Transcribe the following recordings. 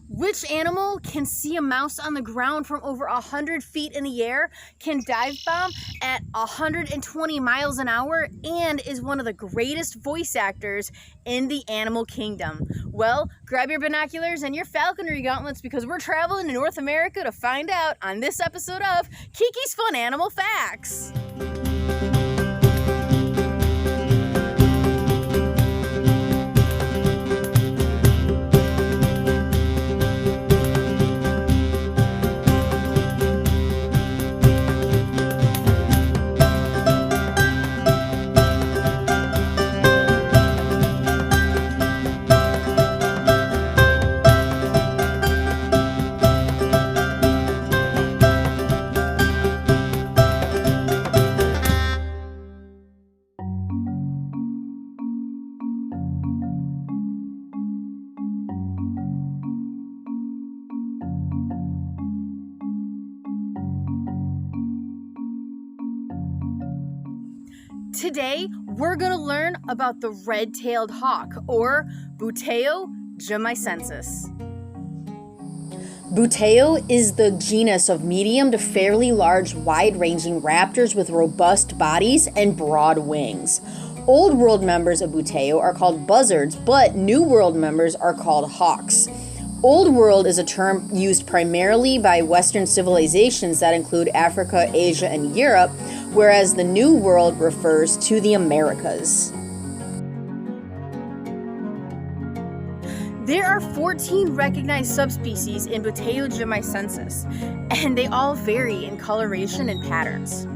Which animal can see a mouse on the ground from over 100 feet in the air, can dive bomb at 120 miles an hour, and is one of the greatest voice actors in the animal kingdom? Well, grab your binoculars and your falconry gauntlets because we're traveling to North America to find out on this episode of Kiki's Fun Animal Facts. Today, we're going to learn about the red-tailed hawk, or Buteo jamaicensis. Buteo is the genus of medium to fairly large, wide-ranging raptors with robust bodies and broad wings. Old World members of Buteo are called buzzards, but New World members are called hawks. Old World is a term used primarily by Western civilizations that include Africa, Asia, and Europe, whereas the New World refers to the Americas. There are 14 recognized subspecies in Buteo jamaicensis, and they all vary in coloration and patterns.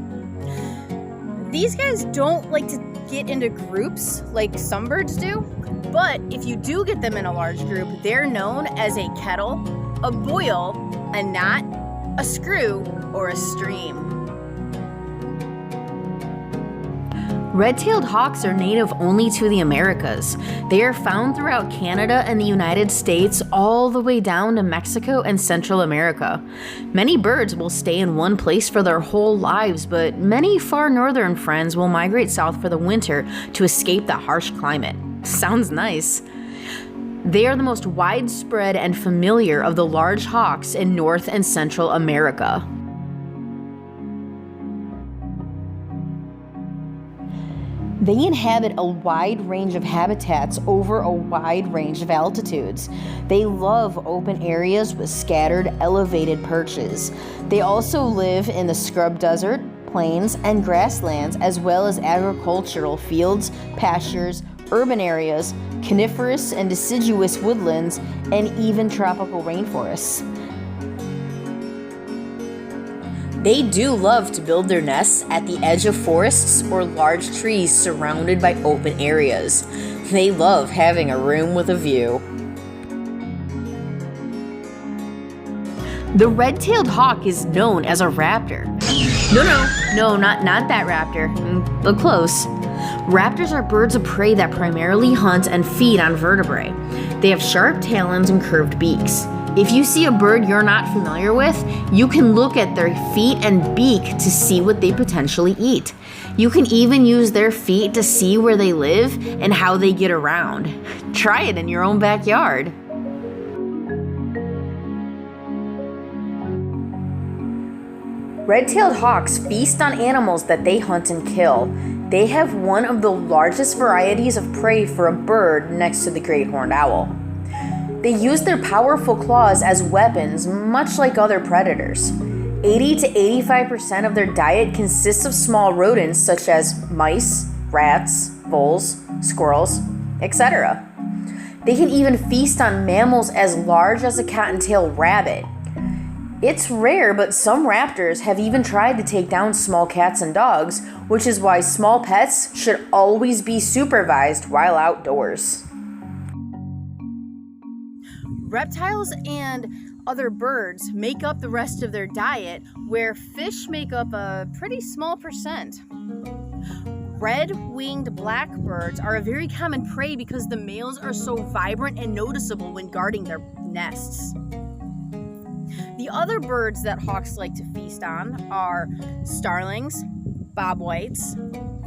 These guys don't like to get into groups like some birds do, but if you do get them in a large group, they're known as a kettle, a boil, a knot, a screw, or a stream. Red-tailed hawks are native only to the Americas. They are found throughout Canada and the United States all the way down to Mexico and Central America. Many birds will stay in one place for their whole lives, but many far northern friends will migrate south for the winter to escape the harsh climate. Sounds nice. They are the most widespread and familiar of the large hawks in North and Central America. They inhabit a wide range of habitats over a wide range of altitudes. They love open areas with scattered, elevated perches. They also live in the scrub desert, plains, and grasslands, as well as agricultural fields, pastures, urban areas, coniferous and deciduous woodlands, and even tropical rainforests. They do love to build their nests at the edge of forests or large trees surrounded by open areas. They love having a room with a view. The red-tailed hawk is known as a raptor. No, not that raptor. Look close. Raptors are birds of prey that primarily hunt and feed on vertebrae. They have sharp talons and curved beaks. If you see a bird you're not familiar with, you can look at their feet and beak to see what they potentially eat. You can even use their feet to see where they live and how they get around. Try it in your own backyard. Red-tailed hawks feast on animals that they hunt and kill. They have one of the largest varieties of prey for a bird next to the great horned owl. They use their powerful claws as weapons, much like other predators. 80 to 85% of their diet consists of small rodents such as mice, rats, voles, squirrels, etc. They can even feast on mammals as large as a cottontail rabbit. It's rare, but some raptors have even tried to take down small cats and dogs, which is why small pets should always be supervised while outdoors. Reptiles and other birds make up the rest of their diet, where fish make up a pretty small percent. Red-winged blackbirds are a very common prey because the males are so vibrant and noticeable when guarding their nests. The other birds that hawks like to feast on are starlings, bobwhites,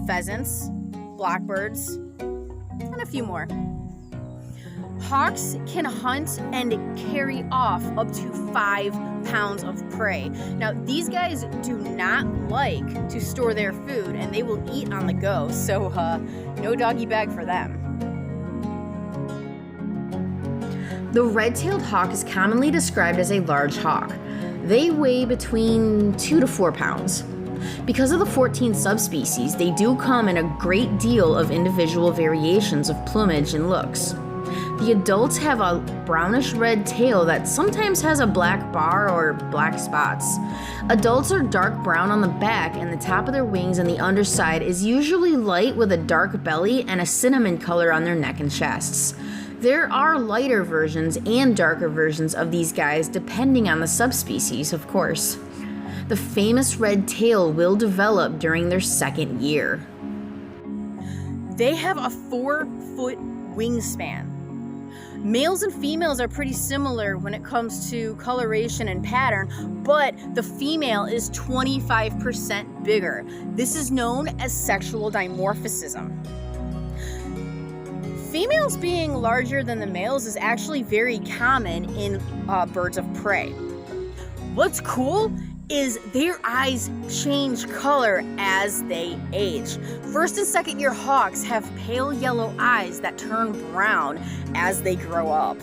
pheasants, blackbirds, and a few more. Hawks can hunt and carry off up to 5 pounds of prey. Now, these guys do not like to store their food, and they will eat on the go, so no doggy bag for them. The red-tailed hawk is commonly described as a large hawk. They weigh between 2 to 4 pounds. Because of the 14 subspecies, they do come in a great deal of individual variations of plumage and looks. The adults have a brownish-red tail that sometimes has a black bar or black spots. Adults are dark brown on the back, and the top of their wings and the underside is usually light with a dark belly and a cinnamon color on their neck and chests. There are lighter versions and darker versions of these guys depending on the subspecies, of course. The famous red tail will develop during their second year. They have a 4-foot wingspan. Males and females are pretty similar when it comes to coloration and pattern, but the female is 25% bigger. This is known as sexual dimorphism. Females being larger than the males is actually very common in birds of prey. What's cool is their eyes change color as they age. First and second year hawks have pale yellow eyes that turn brown as they grow up.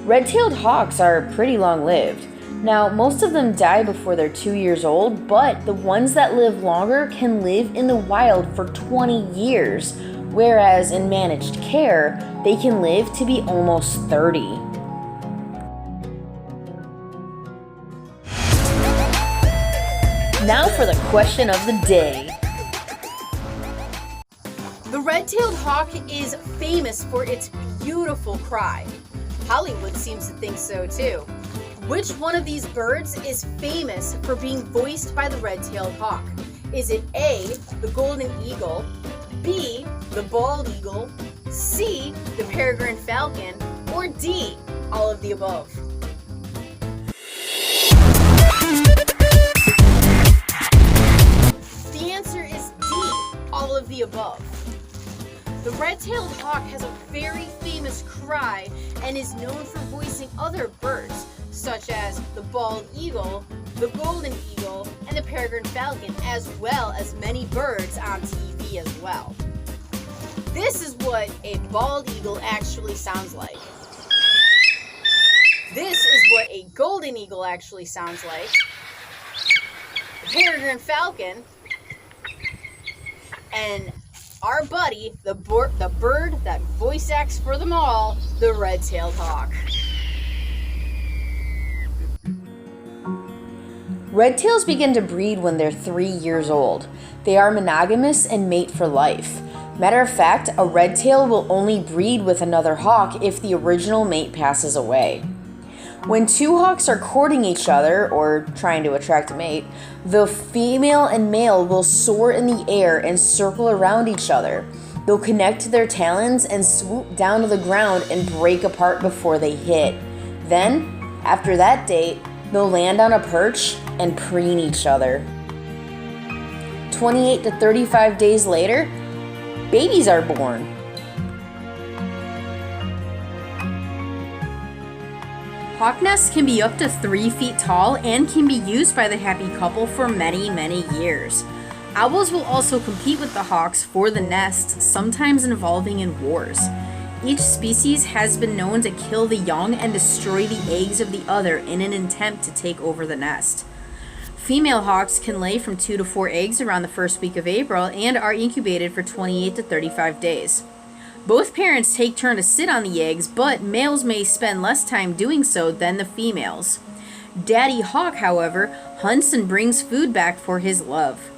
Red-tailed hawks are pretty long-lived. Now, most of them die before they're 2 years old, but the ones that live longer can live in the wild for 20 years, whereas in managed care, they can live to be almost 30. Now for the question of the day. The red-tailed hawk is famous for its beautiful cry. Hollywood seems to think so too. Which one of these birds is famous for being voiced by the red-tailed hawk? Is it A, the golden eagle, B, the bald eagle, C, the peregrine falcon, or D, all of the above? The answer is D, all of the above. The red-tailed hawk has a very famous cry and is known for voicing other birds, such as the bald eagle, the golden eagle, and the peregrine falcon, as well as many birds on TV as well. This is what a bald eagle actually sounds like. This is what a golden eagle actually sounds like. The peregrine falcon, and our buddy, the bird that voice acts for them all, the red-tailed hawk. Red-tails begin to breed when they're 3 years old. They are monogamous and mate for life. Matter of fact, a red-tail will only breed with another hawk if the original mate passes away. When two hawks are courting each other, or trying to attract a mate, the female and male will soar in the air and circle around each other. They'll connect their talons and swoop down to the ground and break apart before they hit. Then, after that date, they'll land on a perch and preen each other. 28 to 35 days later, babies are born. Hawk nests can be up to 3 feet tall and can be used by the happy couple for many, many years. Owls will also compete with the hawks for the nest, sometimes involving in wars. Each species has been known to kill the young and destroy the eggs of the other in an attempt to take over the nest. Female hawks can lay from 2 to 4 eggs around the first week of April and are incubated for 28 to 35 days. Both parents take turn to sit on the eggs, but males may spend less time doing so than the females. Daddy hawk, however, hunts and brings food back for his love.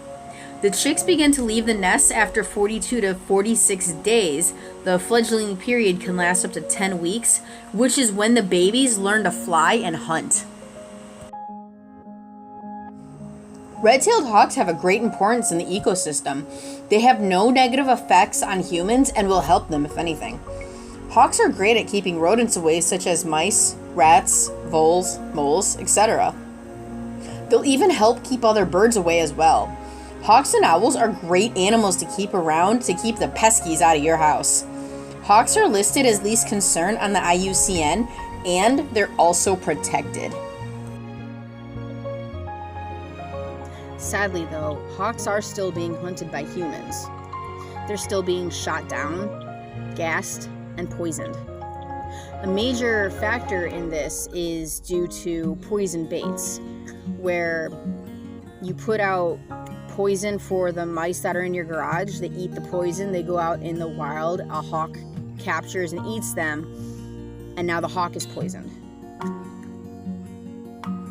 The chicks begin to leave the nest after 42 to 46 days. The fledgling period can last up to 10 weeks, which is when the babies learn to fly and hunt. Red-tailed hawks have a great importance in the ecosystem. They have no negative effects on humans and will help them if anything. Hawks are great at keeping rodents away, such as mice, rats, voles, moles, etc. They'll even help keep other birds away as well. Hawks and owls are great animals to keep around to keep the peskies out of your house. Hawks are listed as least concern on the IUCN, and they're also protected. Sadly though, hawks are still being hunted by humans. They're still being shot down, gassed, and poisoned. A major factor in this is due to poison baits, where you put out poison for the mice that are in your garage. They eat the poison, they go out in the wild, a hawk captures and eats them, and now the hawk is poisoned.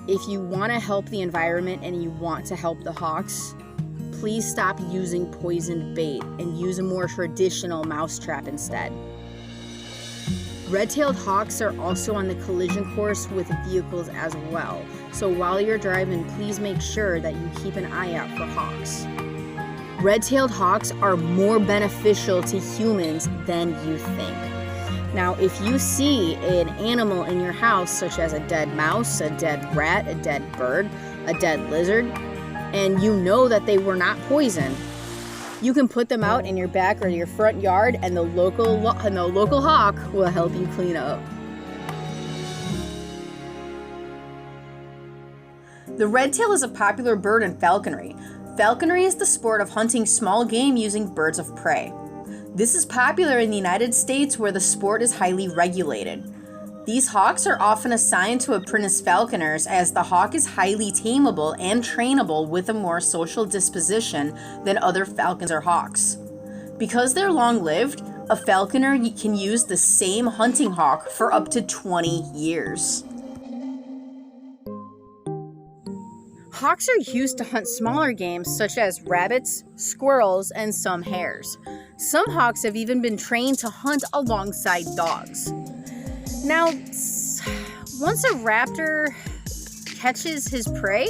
If you want to help the environment and you want to help the hawks, please stop using poisoned bait and use a more traditional mousetrap instead. Red-tailed hawks are also on the collision course with vehicles as well, so while you're driving, please make sure that you keep an eye out for hawks. Red-tailed hawks are more beneficial to humans than you think. Now, if you see an animal in your house, such as a dead mouse, a dead rat, a dead bird, a dead lizard, and you know that they were not poisoned, you can put them out in your back or your front yard, and the local hawk will help you clean up. The redtail is a popular bird in falconry. Falconry is the sport of hunting small game using birds of prey. This is popular in the United States, where the sport is highly regulated. These hawks are often assigned to apprentice falconers, as the hawk is highly tameable and trainable with a more social disposition than other falcons or hawks. Because they're long-lived, a falconer can use the same hunting hawk for up to 20 years. Hawks are used to hunt smaller game such as rabbits, squirrels, and some hares. Some hawks have even been trained to hunt alongside dogs. Now, once a raptor catches his prey,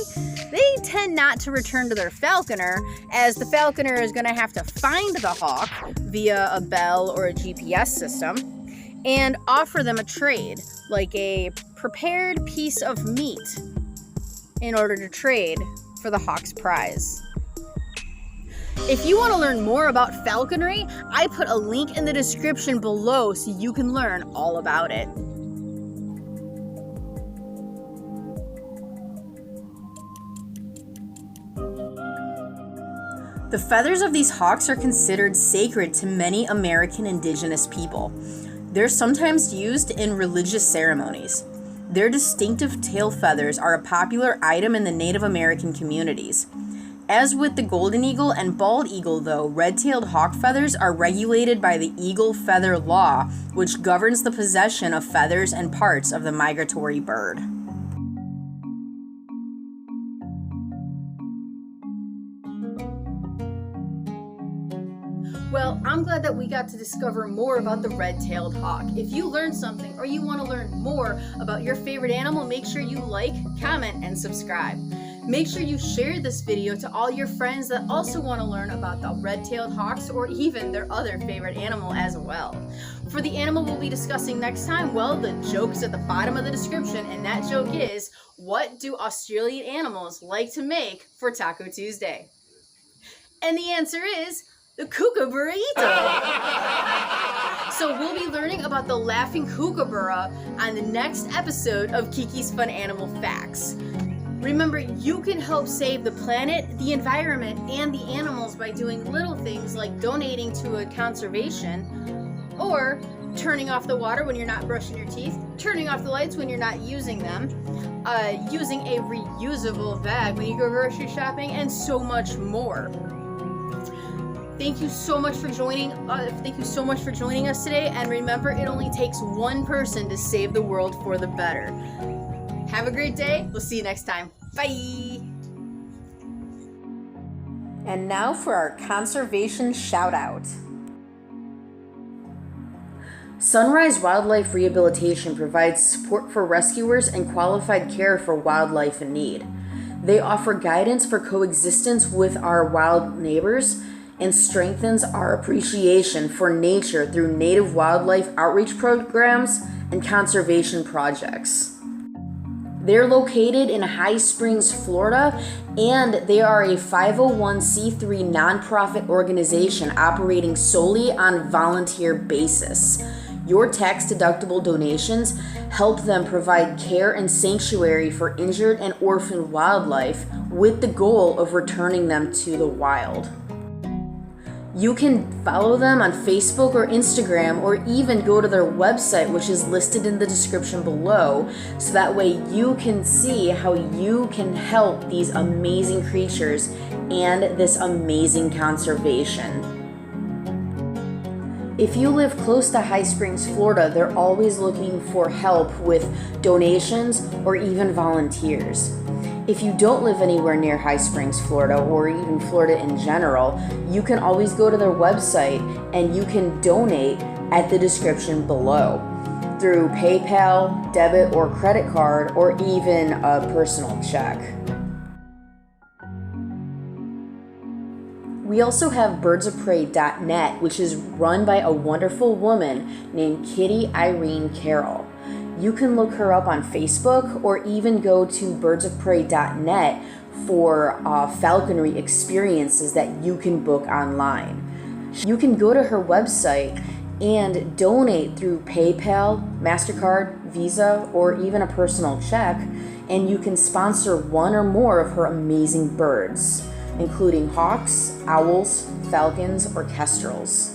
they tend not to return to their falconer, as the falconer is going to have to find the hawk via a bell or a GPS system and offer them a trade, like a prepared piece of meat, in order to trade for the hawk's prize. If you want to learn more about falconry, I put a link in the description below so you can learn all about it. The feathers of these hawks are considered sacred to many American indigenous people. They're sometimes used in religious ceremonies. Their distinctive tail feathers are a popular item in the Native American communities. As with the golden eagle and bald eagle, though, red-tailed hawk feathers are regulated by the Eagle Feather Law, which governs the possession of feathers and parts of the migratory bird. Well, I'm glad that we got to discover more about the red-tailed hawk. If you learned something or you want to learn more about your favorite animal, make sure you like, comment, and subscribe. Make sure you share this video to all your friends that also want to learn about the red-tailed hawks or even their other favorite animal as well. For the animal we'll be discussing next time, well, the joke is at the bottom of the description, and that joke is, what do Australian animals like to make for Taco Tuesday? And the answer is the kookaburra. So we'll be learning about the laughing kookaburra on the next episode of Kiki's Fun Animal Facts. Remember, you can help save the planet, the environment, and the animals by doing little things like donating to a conservation, or turning off the water when you're not brushing your teeth, turning off the lights when you're not using them, using a reusable bag when you go grocery shopping, and so much more. Thank you so much for joining us today, and remember, it only takes one person to save the world for the better. Have a great day. We'll see you next time. Bye! And now for our conservation shout-out. Sunrise Wildlife Rehabilitation provides support for rescuers and qualified care for wildlife in need. They offer guidance for coexistence with our wild neighbors and strengthens our appreciation for nature through native wildlife outreach programs and conservation projects. They're located in High Springs, Florida, and they are a 501c3 nonprofit organization operating solely on volunteer basis. Your tax-deductible donations help them provide care and sanctuary for injured and orphaned wildlife with the goal of returning them to the wild. You can follow them on Facebook or Instagram, or even go to their website, which is listed in the description below, so that way you can see how you can help these amazing creatures and this amazing conservation. If you live close to High Springs, Florida, they're always looking for help with donations or even volunteers. If you don't live anywhere near High Springs, Florida, or even Florida in general, you can always go to their website and you can donate at the description below through PayPal, debit or credit card, or even a personal check. We also have birdsofprey.net, which is run by a wonderful woman named Kitty Irene Carroll. You can look her up on Facebook, or even go to birdsofprey.net for falconry experiences that you can book online. You can go to her website and donate through PayPal, MasterCard, Visa, or even a personal check, and you can sponsor one or more of her amazing birds, including hawks, owls, falcons, or kestrels.